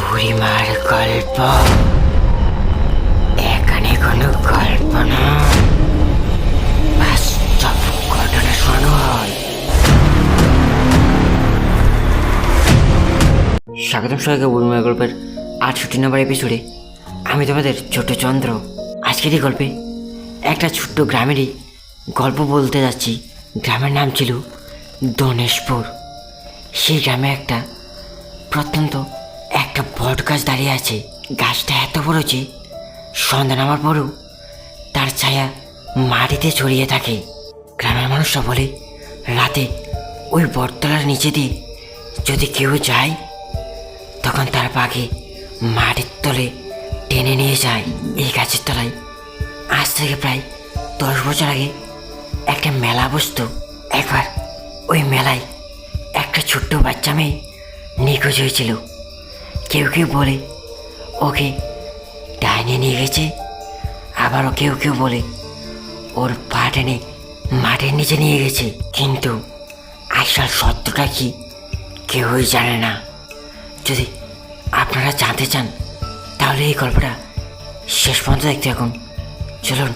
বুড়িমার গল্প। এখানে কোনো গল্প না, বাস্তব ঘটনা শোনো হয়। স্বাগতম সবাইকে বুড়িমার গল্পের 68 নম্বর এপিসোডে। আমি তোমাদের ছোট চন্দ্র। আজকের এই গল্পে একটা ছোট্ট গ্রামেরই গল্প বলতে যাচ্ছি। গ্রামের নাম ছিল দনেশপুর। সেই গ্রামে প্রত্যন্ত একটা বট গাছ দাঁড়িয়ে আছে। গাছটা এত বড় যে সন্ধ্যা নামার পরও তার ছায়া মাটিতে ছড়িয়ে থাকে। গ্রামের মানুষরা বলে, রাতে ওই বটতলার নিচে দিয়ে যদি কেউ যায় তখন তার পাকে মাটির তলে টেনে নিয়ে যায়। এই গাছের তলায় আজ থেকে প্রায় 10 বছর আগে একটা মেলা বসতো। একবার ওই মেলায় একটা ছোট্ট বাচ্চা মেয়ে নিখোঁজ হয়েছিল। কেউ কেউ বলে ওকে ডাইনে নিয়ে গেছে, আবারও কেউ কেউ বলে ওর পা টেনে মাটির নিচে নিয়ে গেছে। কিন্তু আসল সত্যটা কি কেউই জানে না। যদি আপনারা জানতে চান তাহলে এই গল্পটা শেষ পর্যন্ত দেখতে থাকুন। চলুন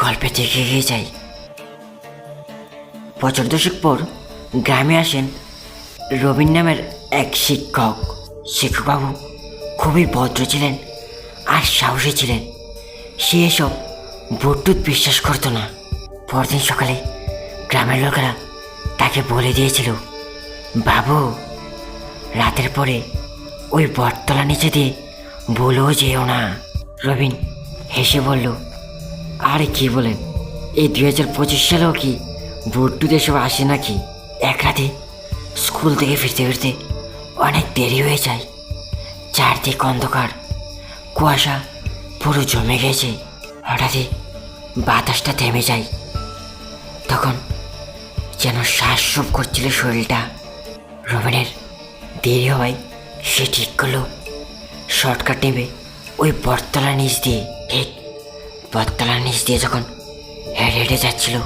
গল্পে দেখে এগিয়ে যাই। বছর 10 পর গ্রামে আসেন রবিন নামের এক শিক্ষক। শিক্ষকবাবু খুবই ভদ্র ছিলেন আর সাহসী ছিলেন। সে এসব ভূত বিশ্বাস করতো না। পরদিন সকালে গ্রামের লোকেরা তাকে বলে দিয়েছিল, বাবু, রাতের পরে ওই বটতলা নিচে দিয়ে ভুলেও যেও না। রবিন হেসে বলল, আরে কি বলেন, এই 2025 সালেও কি ভূত এসব আসে নাকি? এক রাতে স্কুল থেকে ফিরতে ফিরতে অনেক দেরি হয়ে যায়। চারদিক অন্ধকার, কুয়াশা পুরো জমে গেছে। হঠাৎই বাতাসটা থেমে যায়। তখন যেন শ্বাসরোধ করছিল শরীরটা। রবিনের দেরি হওয়ায় সে ঠিক করলো শর্টকাট নেবে ওই বটতলার নিচ দিয়ে। ঠিক বটতলার নিচ দিয়ে যখন হেঁটে হেঁটে যাচ্ছিল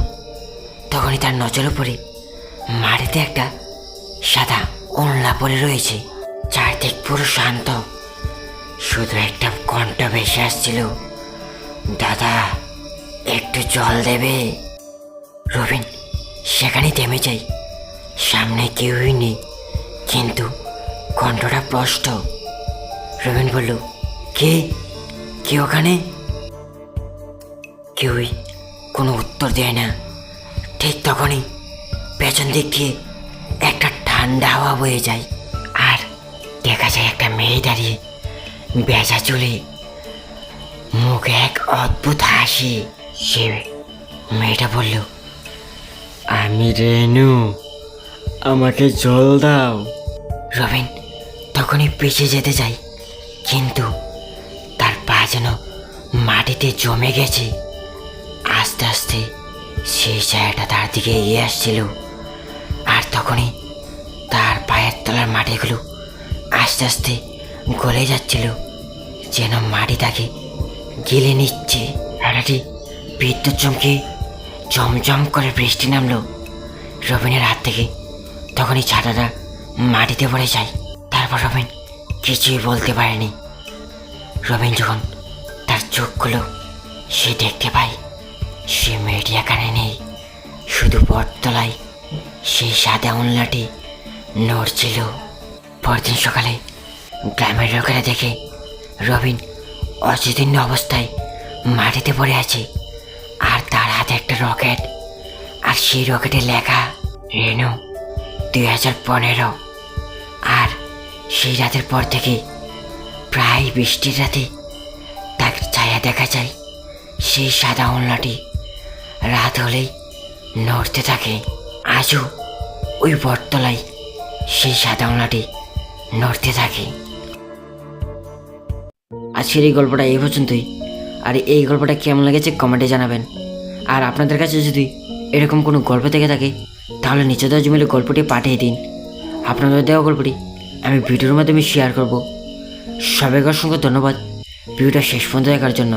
তখনই তার নজরে পড়ে মাটিতে একটা সাদা ওড়না পড়ে রয়েছে। চারদিক পুরো শান্ত, শুধু একটা কণ্ঠ ভেসে আসছিল, দাদা, একটু জল দেবে? রবিন সেখানে থেমে যায়। সামনে কেউই নেই, কিন্তু কণ্ঠটা স্পষ্ট। রবিন বলল, কে কে ওখানে? কেউই কোনো উত্তর দেয় না। ঠিক তখনই পেছন দিক দিয়ে একটা ঠান্ডা হাওয়া বয়ে যায় আর দেখা যায় একটা মেয়ে দাঁড়িয়ে, বেজা চুলে, মুখে এক অদ্ভুত হাসি। সে মেয়েটা বলল, আমি রেনু, আমাকে জল দাও। রবিন তখনই পিছিয়ে যেতে যায়, কিন্তু তার পা যেন মাটিতে জমে গেছে। আস্তে আস্তে সেই ছায়াটা তার দিকে এগিয়ে আসছিল, আর তখনই তার পায়ের তলার মাটিগুলো আস্তে আস্তে গলে যাচ্ছিল, যেন মাটি তাকে গিলে নিচ্ছে। হঠাৎই বিদ্যুৎ চমকে জমজম করে বৃষ্টি নামলো রবিনের হাত থেকে। তখনই ছাতাটা মাটিতে পড়ে যায়। তারপর রবিন কিছুই বলতে পারেনি। রবিন যখন তার চোখগুলো সে দেখতে পায়, সে মেয়েটি এখানে নেই, শুধু বটতলায় সেই সাদা ওড়নাটি নড়ছিল। পরদিন সকালে গ্রামের লোকেরা দেখে রবিন অচেতন্য অবস্থায় মাটিতে পড়ে আছে, আর তার হাতে একটা রকেট, আর সেই রকেটে লেখা রেনু 2015। আর সেই রাতের পর থেকে প্রায় বৃষ্টির রাতে তার ছায়া দেখা যায়। সেই সাদা ওড়নাটি রাত হলেই নড়তে থাকে। আজও ওই বটতলায় সেই সাদা ওড়নাটি নড়তে থাকে। আজকের এই গল্পটা এই পর্যন্তই। আর এই গল্পটা কেমন লেগেছে কমেন্টে জানাবেন। আর আপনাদের কাছে যদি এরকম কোনো গল্প থেকে থাকে তাহলে নিচে দেওয়া জিমেলে গল্পটি পাঠিয়ে দিন। আপনাদের দেওয়া গল্পটি আমি ভিডিওর মাধ্যমে শেয়ার করব। সবাইকে অসংখ্য ধন্যবাদ ভিডিওটা শেষ পর্যন্ত দেখার জন্য।